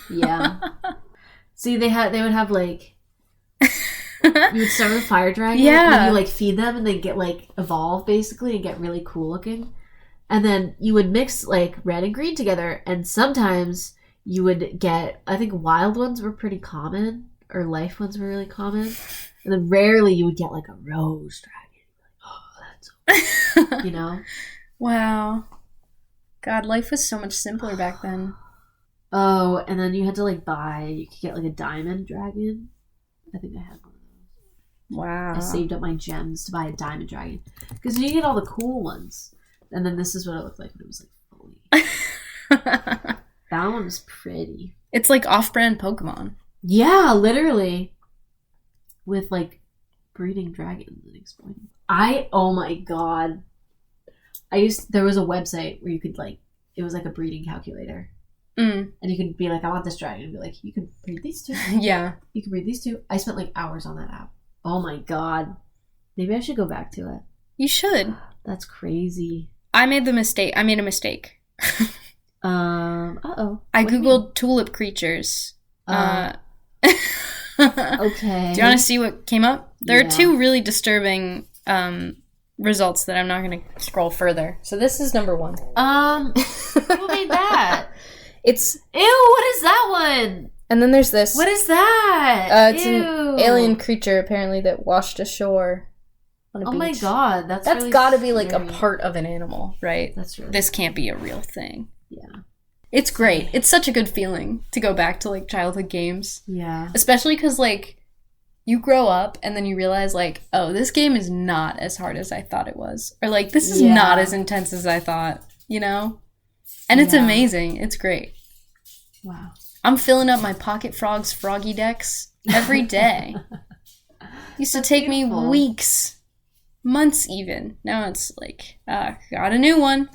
Yeah. See, they would have, like, you would start with a fire dragon, and then you, like, feed them, and they get, like, evolve, basically, and get really cool looking. And then you would mix, like, red and green together, and sometimes you would get, I think wild ones were pretty common, or life ones were really common, and then rarely you would get, like, a rose dragon. Like, oh, that's so you know? Wow. God, life was so much simpler back then. Oh, and then you had to, like, you could get, like, a diamond dragon. I think I had one. Wow. I saved up my gems to buy a diamond dragon. Because you get all the cool ones. And then this is what it looked like when it was, like, fully. That one was pretty. It's like off-brand Pokemon. Yeah, literally. With, like, breeding dragons and exploiting. Oh my god. There was a website where you could, like, it was like a breeding calculator. And you could be like, I want this dragon. And be like, you can breed these two. Yeah. You can breed these two. I spent, like, hours on that app. Oh my god. Maybe I should go back to it. You should. That's crazy. I made a mistake. Uh-oh. I googled tulip creatures. Okay. Do you want to see what came up? There are two really disturbing results that I'm not going to scroll further. So this is number one. Who made that? It's... Ew, what is that one? And then there's this. What is that? It's an alien creature, apparently, that washed ashore on a beach. Oh my god, that's really got to be, like, a part of an animal, right? That's really This can't be a real thing. Yeah. It's great. It's such a good feeling to go back to, like, childhood games. Yeah. Especially because, like, you grow up and then you realize, like, oh, this game is not as hard as I thought it was. Or, like, this is not as intense as I thought, you know? And it's amazing. It's great. Wow. I'm filling up my Pocket Frogs Froggy decks every day. Used to take me weeks, months even. Now it's like, got a new one.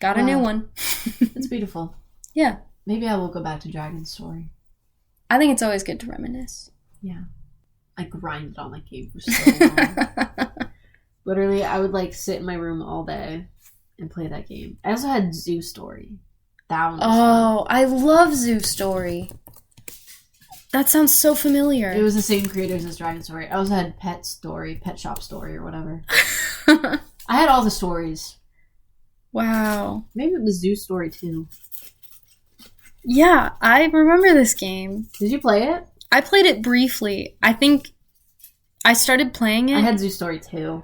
Got a new one. It's beautiful. Yeah. Maybe I will go back to Dragon's Story. I think it's always good to reminisce. Yeah. I grinded on that game for so long. Literally, I would, like, sit in my room all day and play that game. I also had Zoo Story. That one was fun. I love Zoo Story. That sounds so familiar. It was the same creators as Dragon Story. I also had Pet Shop Story, or whatever. I had all the stories. Wow. Maybe it was Zoo Story too. Yeah, I remember this game. Did you play it? I played it briefly. I think I started playing it. I had Zoo Story too.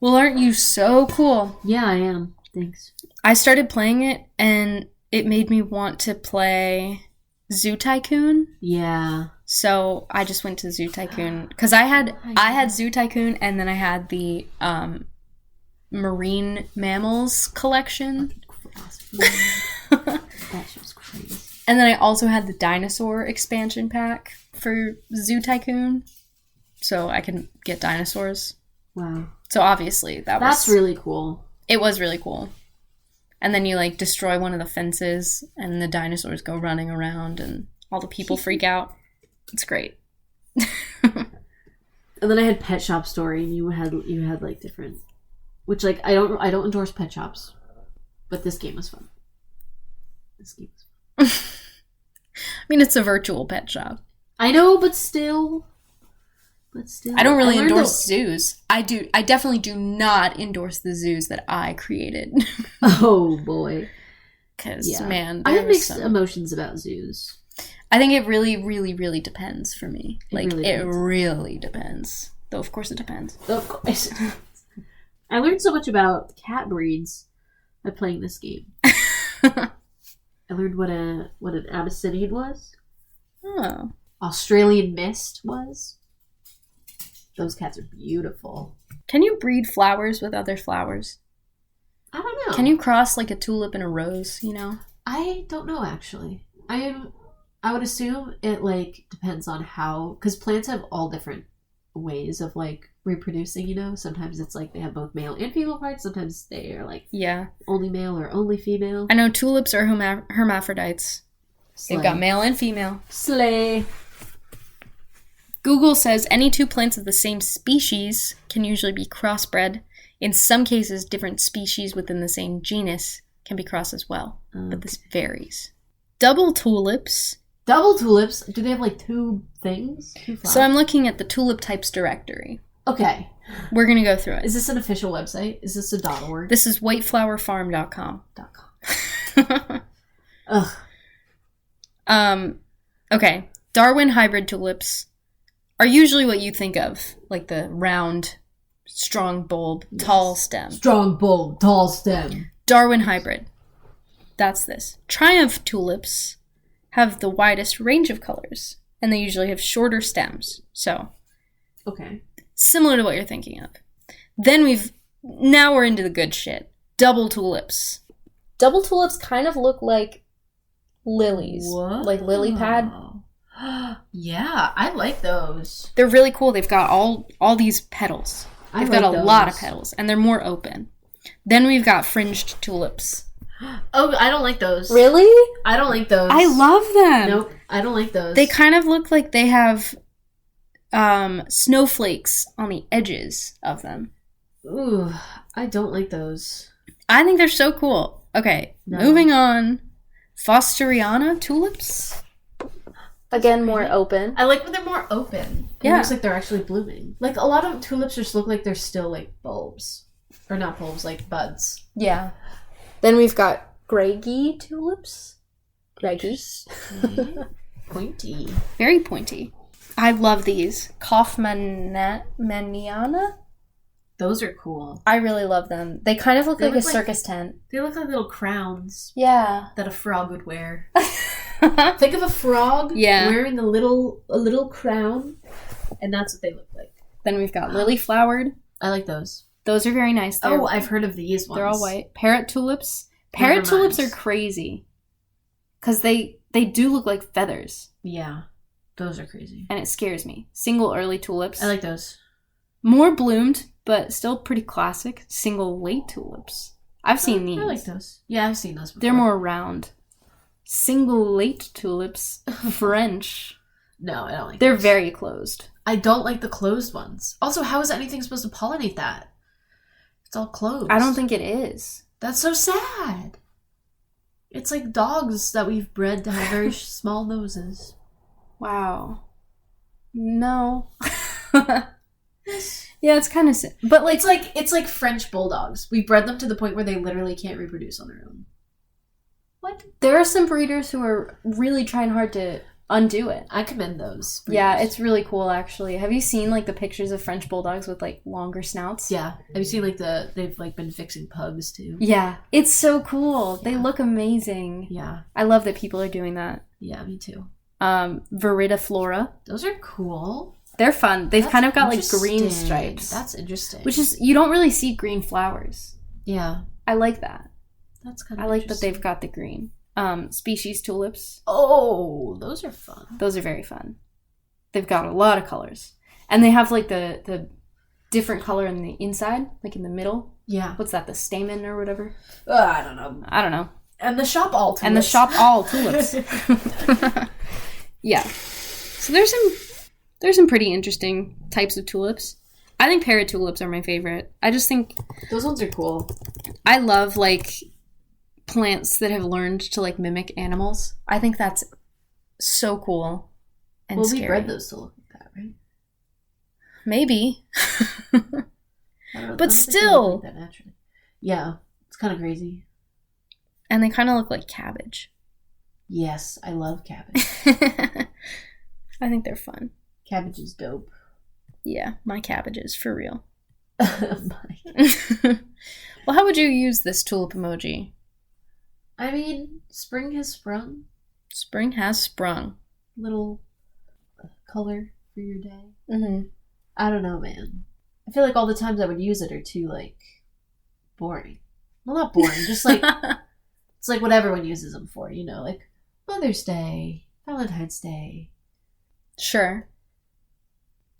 Well, aren't you so cool? Yeah, I am. Thanks. I started playing it, and it made me want to play Zoo Tycoon. Yeah. So I just went to Zoo Tycoon because I had Zoo Tycoon, and then I had the marine mammals collection. That shit was crazy. And then I also had the dinosaur expansion pack for Zoo Tycoon, so I can get dinosaurs. Wow. So obviously that's really cool. It was really cool. And then you like destroy one of the fences and the dinosaurs go running around and all the people freak out. It's great. And then I had Pet Shop Story, and you had like different, which like I don't endorse pet shops, but this game was fun. I mean, it's a virtual pet shop. I know, but still. I don't really endorse zoos. I definitely do not endorse the zoos that I created. Oh boy. Because man, I have mixed emotions about zoos. I think it really, really, really depends for me. It really depends. Though, of course, it depends. Of course. I learned so much about cat breeds by playing this game. I learned what an Abyssinian was. Oh. Australian Mist was. Those cats are beautiful. Can you breed flowers with other flowers? I don't know. Can you cross like a tulip and a rose, I don't know, actually. I would assume it, like, depends on how... Because plants have all different ways of, like, reproducing, Sometimes it's, like, they have both male and female parts. Sometimes they are, like, only male or only female. I know tulips are hermaphrodites. Slay. They've got male and female. Slay. Google says any two plants of the same species can usually be crossbred. In some cases, different species within the same genus can be crossed as well. Okay. But this varies. Double tulips. Double tulips? Do they have like two things? So I'm looking at the tulip types directory. Okay. We're going to go through it. Is this an official website? Is this a .org? This is whiteflowerfarm.com. Ugh. Okay. Darwin hybrid tulips are usually what you think of, like the round, strong bulb, tall stem. Strong bulb, tall stem. Darwin hybrid. That's this. Triumph tulips have the widest range of colors, and they usually have shorter stems. So, okay, similar to what you're thinking of. Then now we're into the good shit. Double tulips. Double tulips kind of look like lilies, like lily pad. Yeah, I like those. They're really cool. They've got all these petals. They've got a lot of petals, and they're more open. Then we've got fringed tulips. Oh, I don't like those. Really? I don't like those. I love them. Nope, I don't like those. They kind of look like they have snowflakes on the edges of them. Ooh, I don't like those. I think they're so cool. Okay, moving on. Fosteriana tulips. Again, more open. I like when they're more open. It looks like they're actually blooming. Like, a lot of tulips just look like they're still, like, bulbs. Or not bulbs, like buds. Yeah. Then we've got Greggy tulips. Greggy. Pointy. Very pointy. I love these. Kaufmanniana? Those are cool. I really love them. They kind of look like a circus tent. They look like little crowns. Yeah. That a frog would wear. Think of a frog wearing a little crown, and that's what they look like. Then we've got lily flowered. I like those. Those are very nice. I've heard of these ones. They're all white. Parrot tulips. Parrot tulips are crazy. Because they do look like feathers. Yeah. Those are crazy. And it scares me. Single early tulips. I like those. More bloomed, but still pretty classic. Single late tulips. I've seen these. I like those. Yeah, I've seen those before. They're more round. Single late tulips. French. No, I don't like They're those. very closed. I don't like the closed ones. Also, how is anything supposed to pollinate that? It's all closed. I don't think it is. That's so sad. It's like dogs that we've bred to have very small noses. Wow. No. Yeah, it's kind of sad. But like it's like French bulldogs. We bred them to the point where they literally can't reproduce on their own. What? There are some breeders who are really trying hard to undo it. I commend those breeders. Yeah, it's really cool actually. Have you seen like the pictures of French bulldogs with like longer snouts? Yeah. Have you seen like they've like been fixing pugs too? Yeah. It's so cool. Yeah. They look amazing. Yeah. I love that people are doing that. Yeah, me too. Viridiflora. Those are cool. They're fun. They've kind of got like green stripes. That's interesting. Which is, you don't really see green flowers. Yeah. I like that. That's kind of I like that they've got the green. Species tulips. Oh, those are fun. Those are very fun. They've got a lot of colors. And they have like the different color in the inside, like in the middle. Yeah. What's that, the stamen or whatever? I don't know. And the shop all tulips. Yeah. So there's some pretty interesting types of tulips. I think parrot tulips are my favorite. I just think... Those ones are cool. I love, like, plants that have learned to, like, mimic animals. I think that's so cool and scary. We bred those to look like that, right? Maybe. But still. Like that naturally. Yeah. It's kind of crazy. And they kind of look like cabbage. Yes, I love cabbage. I think they're fun. Cabbage is dope. Yeah, my cabbages, for real. Well, how would you use this tulip emoji? I mean, spring has sprung. Spring has sprung. Little color for your day. Mm-hmm. I don't know, man. I feel like all the times I would use it are too, like, boring. Well, not boring, just like, it's like what everyone uses them for, you know, like Mother's Day, Valentine's Day. Sure.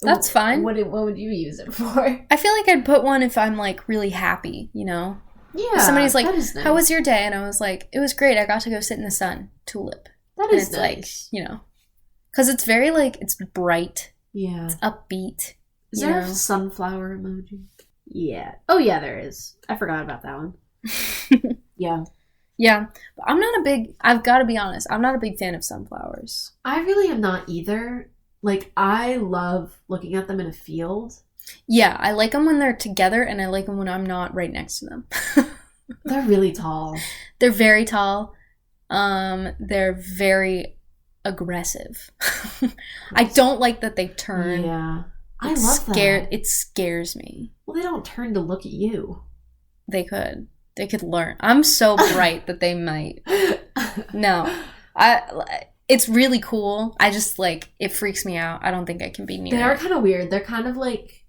That's fine. What would you use it for? I feel like I'd put one if I'm, like, really happy, you know? Yeah. Somebody's like, nice. How was your day? And I was like, it was great. I got to go sit in the sun. Tulip. That is nice. Like, you know, because it's very, like, it's bright. Yeah. It's upbeat. Is there a sunflower emoji? Yeah. Oh, yeah, there is. I forgot about that one. Yeah. Yeah. But I've got to be honest, I'm not a big fan of sunflowers. I really am not either. Like, I love looking at them in a field. Yeah, I like them when they're together, and I like them when I'm not right next to them. They're really tall. They're very tall. They're very aggressive. I don't like that they turn. Yeah. I love that. It scares me. Well, they don't turn to look at you. They could. They could learn. I'm so bright that they might. No. It's really cool. I just, like, it freaks me out. I don't think I can be near it. They are kind of weird. They're kind of, like,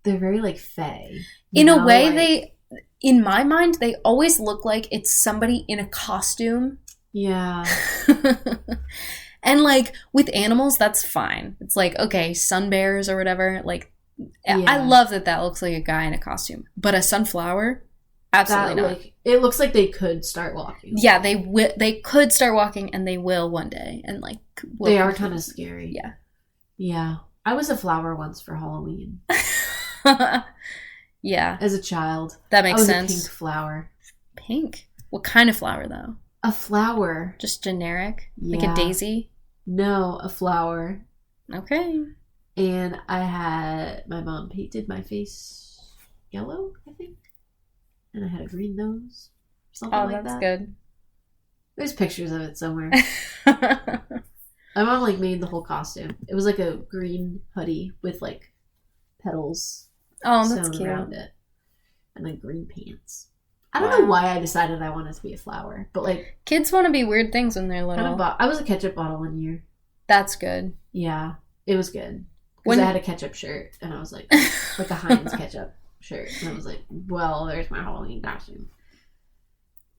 they're very, like, fae. In a way, like, in my mind, they always look like it's somebody in a costume. Yeah. And, like, with animals, that's fine. It's like, okay, sun bears or whatever. Like, yeah. I love that looks like a guy in a costume. But a sunflower? Absolutely not. Like, it looks like they could start walking. Yeah, they could start walking, and they will one day. And, like, they are kind of scary. Yeah. Yeah. I was a flower once for Halloween. Yeah. As a child. That makes sense. I was a pink flower. Pink? What kind of flower, though? A flower. Just generic? Yeah. Like a daisy? No, a flower. Okay. And my mom painted my face yellow, I think. And I had a green nose. Something like that. Oh, that's good. There's pictures of it somewhere. My mom, like, made the whole costume. It was like a green hoodie with, like, petals sewn around it. And, like, green pants. I don't know why I decided I wanted to be a flower. But, like... Kids want to be weird things when they're little. I was a ketchup bottle one year. That's good. Yeah. It was good. Because I had a ketchup shirt. And I was like a Heinz ketchup shirt. And I was like, well, there's my Halloween costume.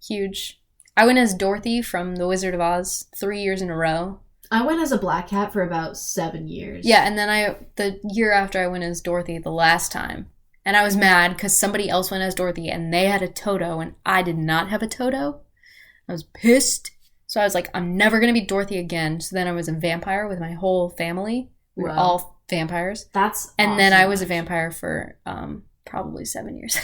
Huge. I went as Dorothy from The Wizard of Oz 3 years in a row. I went as a black cat for about 7 years. Yeah, and then the year after I went as Dorothy the last time. And I was mad because somebody else went as Dorothy and they had a Toto and I did not have a Toto. I was pissed. So I was like, I'm never going to be Dorothy again. So then I was a vampire with my whole family. We were all vampires. That's And awesome. Then I was a vampire for probably 7 years.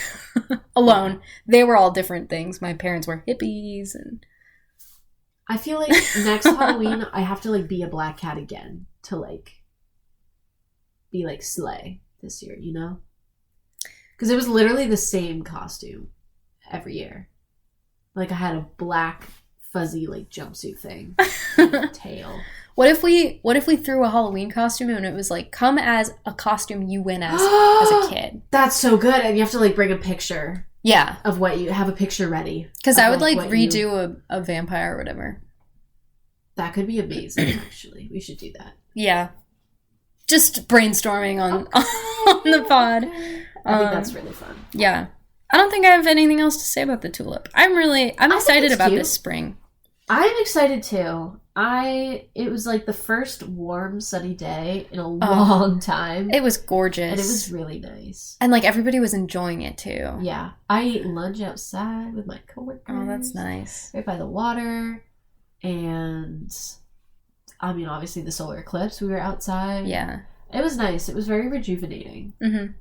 Alone. Yeah. They were all different things. My parents were hippies and... I feel like next Halloween I have to, like, be a black cat again to, like, be, like, slay this year, you know? Because it was literally the same costume every year. Like, I had a black, fuzzy, like, jumpsuit thing. And a tail. What if we threw a Halloween costume and it was, like, come as a costume you went as a kid? That's so good. And you have to, like, bring a picture. Yeah. Of what you... Have a picture ready. Because I would, like redo a vampire or whatever. That could be amazing, actually. We should do that. Yeah. Just brainstorming on the pod. I think that's really fun. Yeah. I don't think I have anything else to say about the tulip. I'm excited about this spring. I'm excited too. It was like the first warm, sunny day in a long time. It was gorgeous. And it was really nice. And, like, everybody was enjoying it, too. Yeah. I ate lunch outside with my coworkers. Oh, that's nice. Right by the water. And, I mean, obviously the solar eclipse, we were outside. Yeah. It was nice. It was very rejuvenating. Mm-hmm.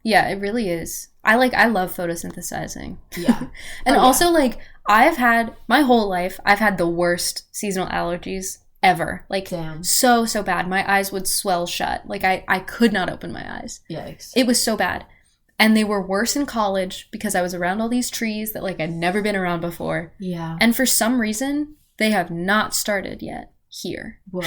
Yeah, it really is. I love photosynthesizing. Yeah. And also, like, my whole life, I've had the worst seasonal allergies ever. Like, damn. So bad. My eyes would swell shut. Like, I could not open my eyes. Yikes. It was so bad. And they were worse in college because I was around all these trees that, like, I'd never been around before. Yeah. And for some reason, they have not started yet here. Whoa.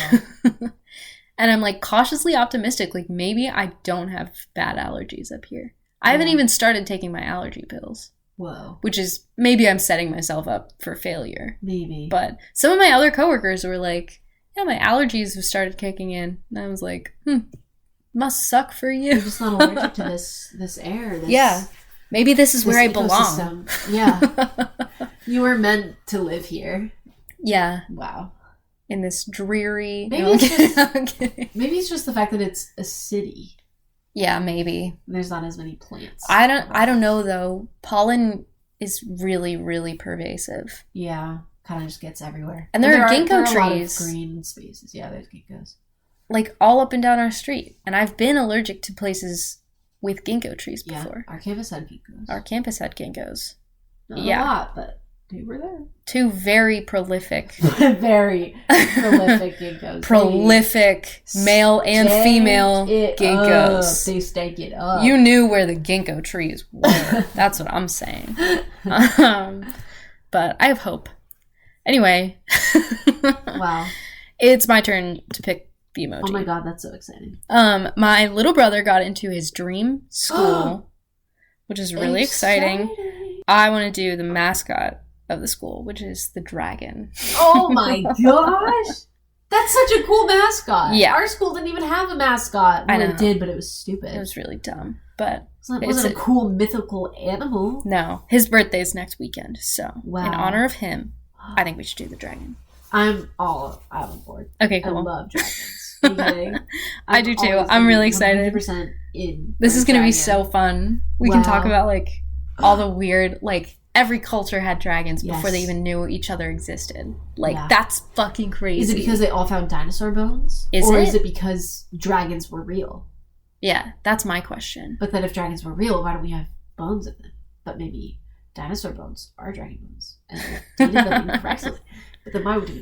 And I'm, like, cautiously optimistic. Like, maybe I don't have bad allergies up here. I haven't even started taking my allergy pills. Whoa. Which is, maybe I'm setting myself up for failure. Maybe. But some of my other coworkers were like, yeah, my allergies have started kicking in. And I was like, must suck for you. You're just not allergic to this air. Yeah. Maybe this is where I belong. Yeah. You were meant to live here. Yeah. Wow. In this dreary... Maybe it's just the fact that it's a city. Yeah, maybe. There's not as many plants. I don't know, though. Pollen is really, really pervasive. Yeah. Kind of just gets everywhere. And there are ginkgo trees. There are a lot of green spaces. Yeah, there's ginkgos. Like, all up and down our street. And I've been allergic to places with ginkgo trees before. Yeah, our campus had ginkgos. Our campus had ginkgos. Not a lot, but they were there. Two very prolific. Very prolific ginkgos. Prolific male and female ginkgos. They stank it up. You knew where the ginkgo trees were. That's what I'm saying. But I have hope. Anyway. Wow. It's my turn to pick the emoji. Oh my god, that's so exciting. My little brother got into his dream school, which is really exciting. I want to do the mascot of the school, which is the dragon. Oh my gosh! That's such a cool mascot. Yeah. Our school didn't even have a mascot. Well, I know. It did, but it was stupid. It was really dumb. But it wasn't a cool mythical animal. No. His birthday's next weekend, so wow. In honor of him, I think we should do the dragon. I'm on board. Okay, cool. I love dragons. Are you kidding? I do too. I'm really excited. 100% in. This is going to be so fun. We can talk about, like, all the weird, like, every culture had dragons before they even knew each other existed. Like, that's fucking crazy. Is it because they all found dinosaur bones? Or is it because dragons were real? Yeah, that's my question. But then if dragons were real, why don't we have bones of them? But maybe dinosaur bones are dragon bones. And dated them incorrectly. But then why would you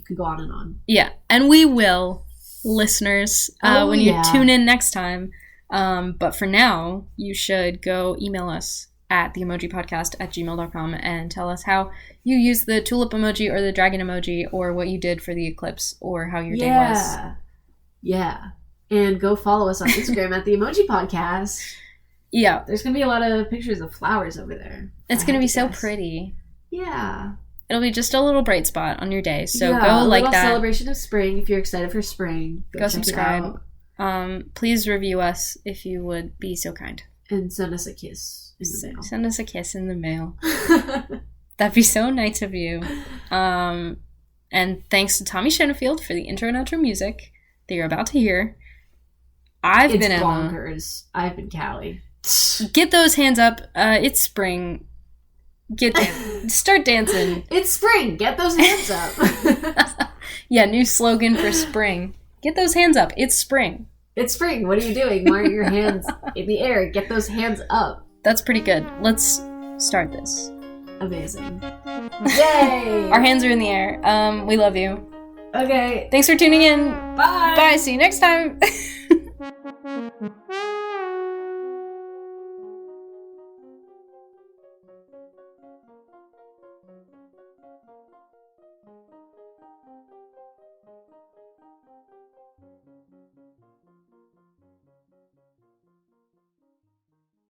could go on and on. Yeah, and we will, listeners, when you tune in next time. But for now, you should go email us at theemojipodcast@gmail.com and tell us how you use the tulip emoji or the dragon emoji or what you did for the eclipse or how your day was. Yeah. And go follow us on Instagram at the Emoji Podcast. Yeah. There's going to be a lot of pictures of flowers over there. It's going to be so pretty. Yeah. It'll be just a little bright spot on your day. So go like that. Celebration of spring. If you're excited for spring, go subscribe. Please review us if you would be so kind. And send us a kiss in the mail. Send us a kiss in the mail. That'd be so nice of you. And thanks to Tommy Schoenfield for the intro and outro music that you're about to hear. It's been bonkers. I've been Callie. Get those hands up. It's spring. Start dancing. It's spring. Get those hands up. Yeah, new slogan for spring. Get those hands up. It's spring. It's spring. What are you doing? Why aren't your hands in the air? Get those hands up. That's pretty good. Let's start this. Amazing. Yay! Our hands are in the air. We love you. Okay. Thanks for tuning in. Bye. Bye. See you next time.